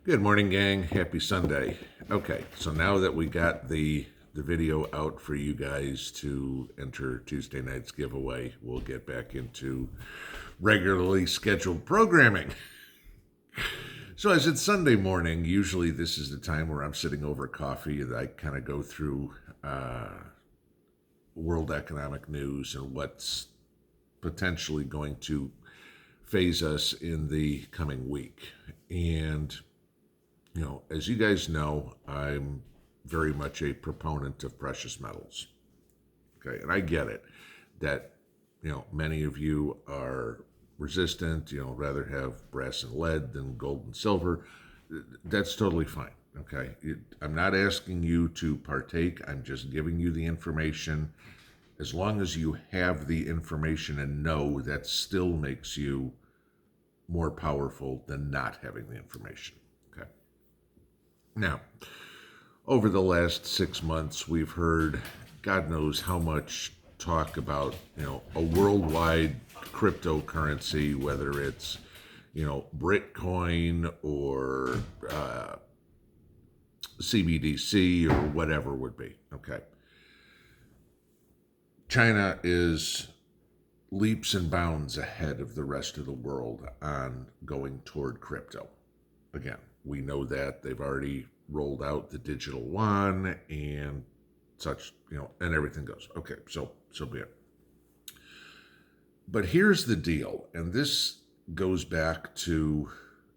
Good morning, gang. Happy Sunday. Okay, so now that we got the video out for you guys to enter Tuesday night's giveaway, we'll get back into regularly scheduled programming. So as it's Sunday morning, usually this is the time where I'm sitting over coffee and I kind of go through world economic news and what's potentially going to phase us in the coming week. And as you guys know, I'm very much a proponent of precious metals. Okay, and I get it that, many of you are resistant, rather have brass and lead than gold and silver. That's totally fine. Okay, I'm not asking you to partake, I'm just giving you the information. As long as you have the information and know, that still makes you more powerful than not having the information. Okay. Now, over the last 6 months, we've heard God knows how much talk about, a worldwide cryptocurrency, whether it's, Bitcoin or CBDC or whatever would be. Okay. China is leaps and bounds ahead of the rest of the world on going toward crypto. Again, we know that they've already rolled out the digital yuan and such, and everything goes. Okay, so be it. But here's the deal, and this goes back to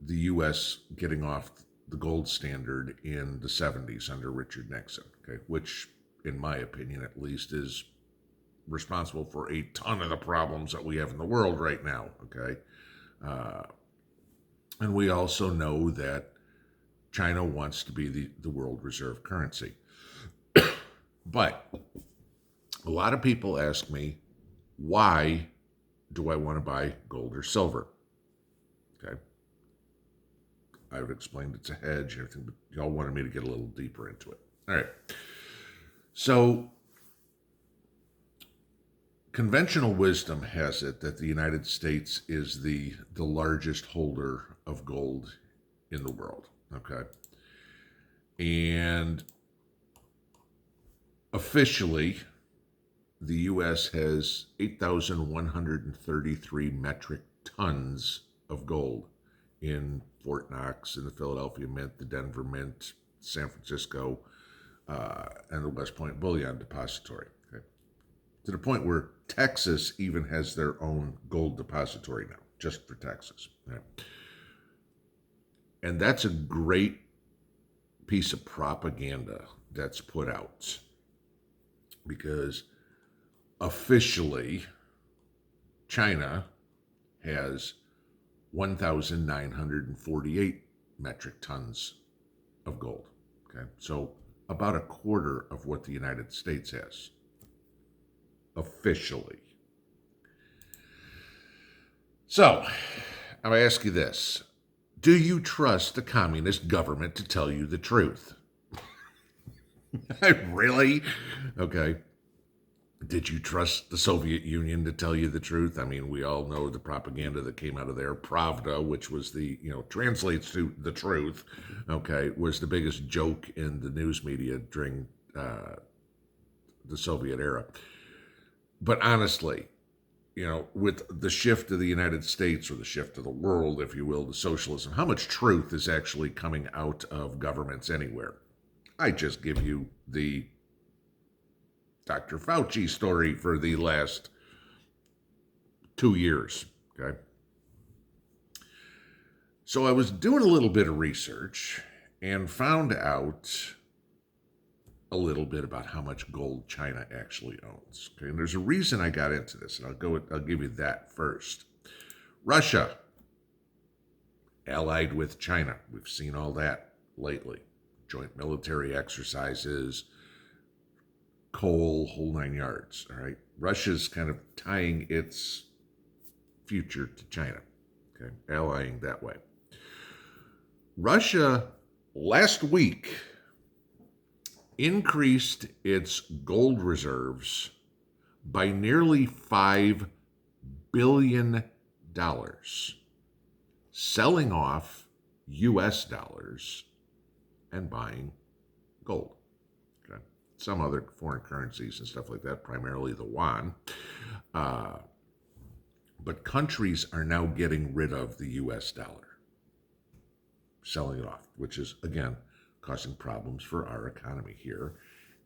the U.S. getting off the gold standard in the 70s under Richard Nixon, okay, which, in my opinion at least, is responsible for a ton of the problems that we have in the world right now, okay? And we also know that China wants to be the world reserve currency. But a lot of people ask me, why do I want to buy gold or silver? Okay. I've explained it's a hedge and everything, but y'all wanted me to get a little deeper into it. All right. So conventional wisdom has it that the United States is the largest holder of gold in the world. Okay. And officially, the U.S. has 8,133 metric tons of gold in Fort Knox, in the Philadelphia Mint, the Denver Mint, San Francisco, and the West Point Bullion Depository. Okay. To the point where Texas even has their own gold depository now, just for Texas. Okay. And that's a great piece of propaganda that's put out, because officially China has 1,948 metric tons of gold. Okay, so about a quarter of what the United States has officially. So I ask you this: do you trust the communist government to tell you the truth? Really? Okay. Did you trust the Soviet Union to tell you the truth? I mean, we all know the propaganda that came out of there. Pravda, which was translates to the truth, okay, was the biggest joke in the news media during the Soviet era. But honestly, with the shift of the United States, or the shift of the world, if you will, to socialism, how much truth is actually coming out of governments anywhere? I just give you the Dr. Fauci story for the last 2 years, okay? So I was doing a little bit of research and found out a little bit about how much gold China actually owns. Okay, and there's a reason I got into this, and I'll give you that first. Russia, allied with China. We've seen all that lately. Joint military exercises, coal, whole 9 yards. All right, Russia's kind of tying its future to China. Okay, allying that way. Russia last week increased its gold reserves by nearly $5 billion, selling off US dollars and buying gold. Okay. Some other foreign currencies and stuff like that, primarily the yuan. But countries are now getting rid of the US dollar, selling it off, which is, again, causing problems for our economy here.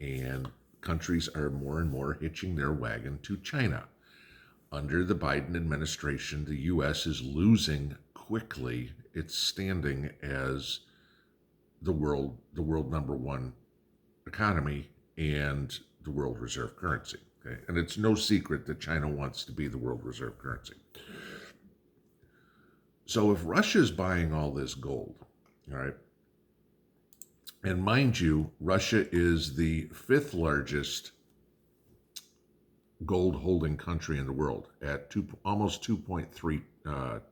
And countries are more and more hitching their wagon to China. Under the Biden administration, the U.S. is losing quickly its standing as the world number one economy and the world reserve currency. Okay? And it's no secret that China wants to be the world reserve currency. So if Russia's buying all this gold, all right, and mind you, Russia is the 5th largest gold holding country in the world at almost 2.3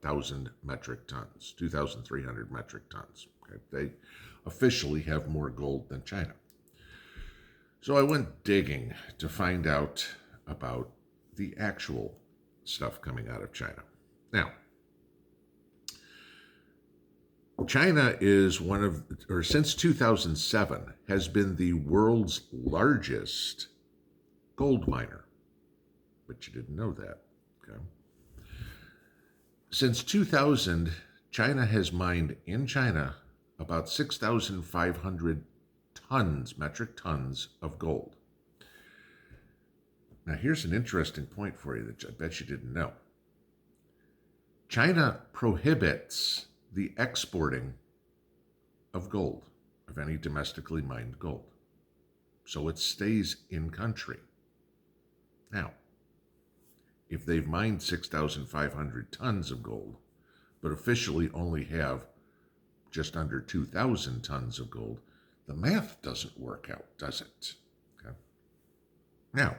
thousand metric tons, 2,300 metric tons. Okay? They officially have more gold than China. So I went digging to find out about the actual stuff coming out of China. Now, China is since 2007, has been the world's largest gold miner. But you didn't know that, okay? Since 2000, China has mined in China about 6,500 metric tons of gold. Now, here's an interesting point for you that I bet you didn't know. China prohibits the exporting of gold, of any domestically mined gold. So it stays in country. Now, if they've mined 6,500 tons of gold, but officially only have just under 2,000 tons of gold, the math doesn't work out, does it? Okay. Now,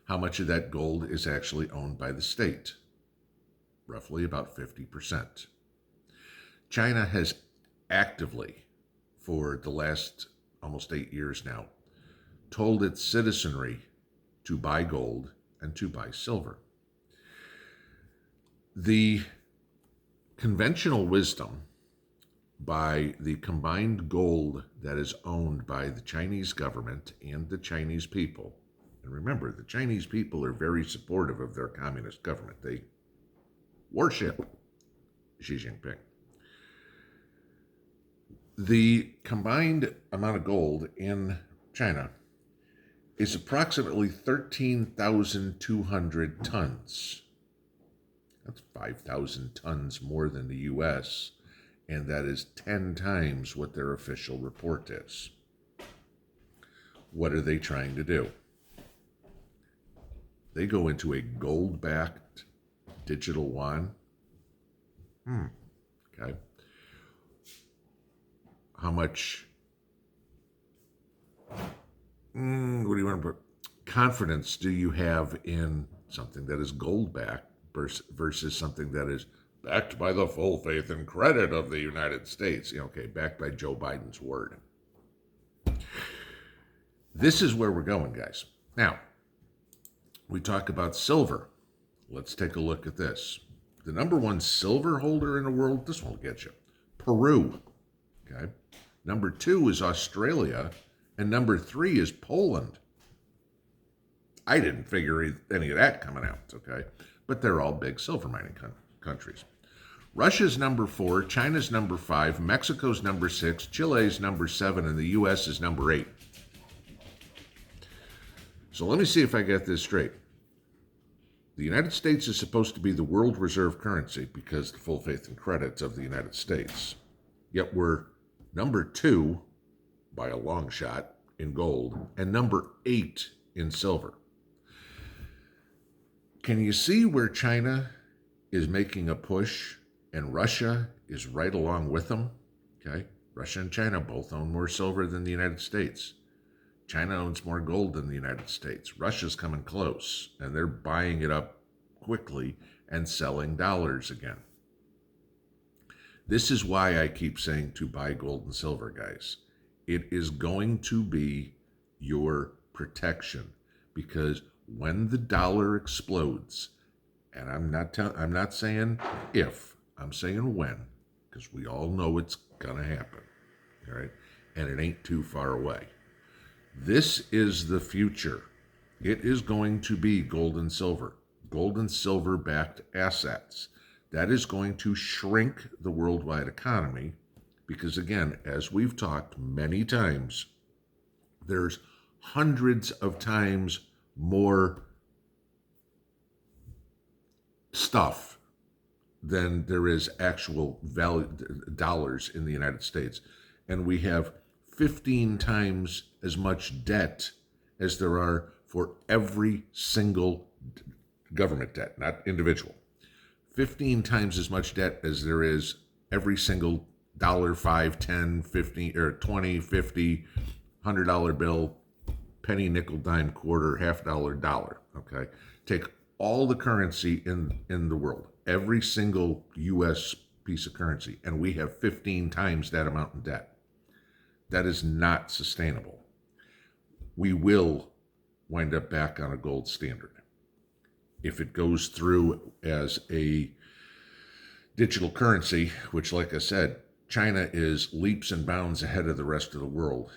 how much of that gold is actually owned by the state? Roughly about 50%. China has actively, for the last almost 8 years now, told its citizenry to buy gold and to buy silver. The conventional wisdom by the combined gold that is owned by the Chinese government and the Chinese people, and remember, the Chinese people are very supportive of their communist government. They worship Xi Jinping. The combined amount of gold in China is approximately 13,200 tons. That's 5,000 tons more than the U.S., and that is 10 times what their official report is. What are they trying to do? They go into a gold-backed digital yuan. Okay. How much, what do you want to put? Confidence do you have in something that is gold-backed versus something that is backed by the full faith and credit of the United States? Okay, backed by Joe Biden's word. This is where we're going, guys. Now, we talk about silver. Let's take a look at this. The number one silver holder in the world, this won't get you, Peru. Okay. Number 2 is Australia, and number 3 is Poland. I didn't figure any of that coming out, okay? But they're all big silver mining countries. Russia's number 4, China's number 5, Mexico's number 6, Chile's number 7, and the U.S. is number 8. So let me see if I get this straight. The United States is supposed to be the world reserve currency because the full faith and credits of the United States. Yet we're number 2 by a long shot in gold and number 8 in silver. Can you see where China is making a push and Russia is right along with them? Okay, Russia and China both own more silver than the United States. China owns more gold than the United States. Russia's coming close, and they're buying it up quickly and selling dollars again. This is why I keep saying to buy gold and silver, guys. It is going to be your protection, because when the dollar explodes, and I'm not saying if, I'm saying when, because we all know it's gonna happen. All right. And it ain't too far away. This is the future. It is going to be gold and silver backed assets. That is going to shrink the worldwide economy because, again, as we've talked many times, there's hundreds of times more stuff than there is actual value dollars in the United States. And we have 15 times as much debt as there are for every single government debt, not individual. 15 times as much debt as there is every single dollar, 5, 10, 15, or 20, 50, $100 bill, penny, nickel, dime, quarter, $half, dollar. Okay, take all the currency in the world, every single U.S. piece of currency, and we have 15 times that amount in debt. That is not sustainable. We will wind up back on a gold standard. If it goes through as a digital currency, which, like I said, China is leaps and bounds ahead of the rest of the world,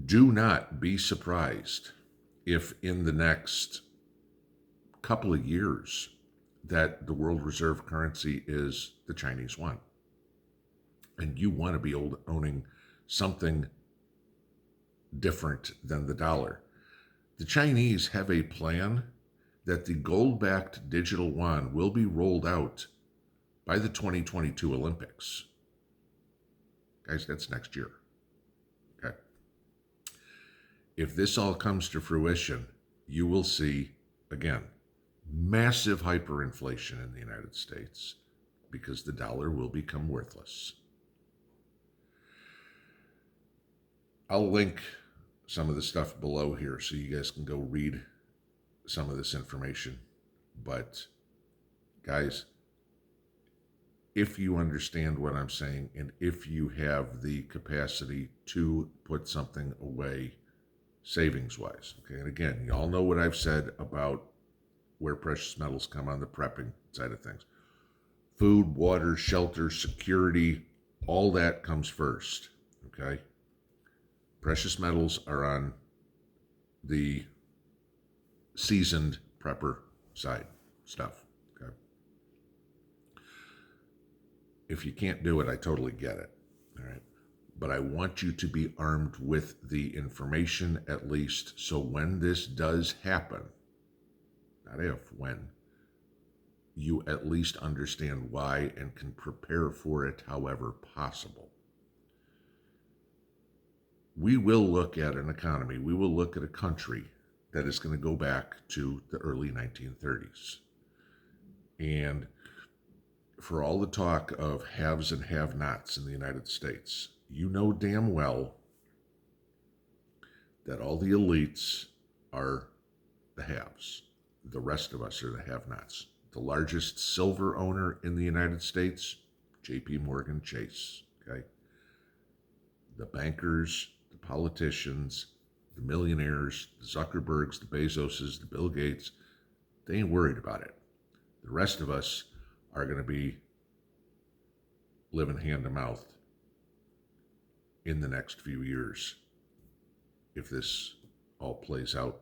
do not be surprised if in the next couple of years that the world reserve currency is the Chinese yuan. And you want to be owning something different than the dollar. The Chinese have a plan that the gold-backed digital yuan will be rolled out by the 2022 Olympics. Guys, that's next year. Okay. If this all comes to fruition, you will see, again, massive hyperinflation in the United States because the dollar will become worthless. I'll link some of the stuff below here so you guys can go read some of this information. But guys, if you understand what I'm saying and if you have the capacity to put something away savings-wise, okay, and again, you all know what I've said about where precious metals come on the prepping side of things. Food, water, shelter, security, all that comes first, okay? Precious metals are on the seasoned prepper side stuff, okay? If you can't do it, I totally get it, all right? But I want you to be armed with the information at least, so when this does happen, not if, when, you at least understand why and can prepare for it however possible. We will look at an economy, we will look at a country that is going to go back to the early 1930s. And for all the talk of haves and have-nots in the United States, you know damn well that all the elites are the haves. The rest of us are the have-nots. The largest silver owner in the United States, J.P. Morgan Chase, okay? The bankers, the politicians, the millionaires, the Zuckerbergs, the Bezoses, the Bill Gates, they ain't worried about it. The rest of us are going to be living hand to mouth in the next few years if this all plays out,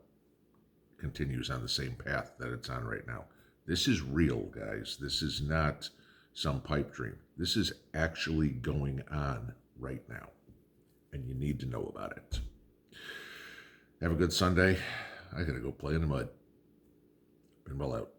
continues on the same path that it's on right now. This is real, guys. This is not some pipe dream. This is actually going on right now, and you need to know about it. Have a good Sunday. I gotta go play in the mud. Pinball out.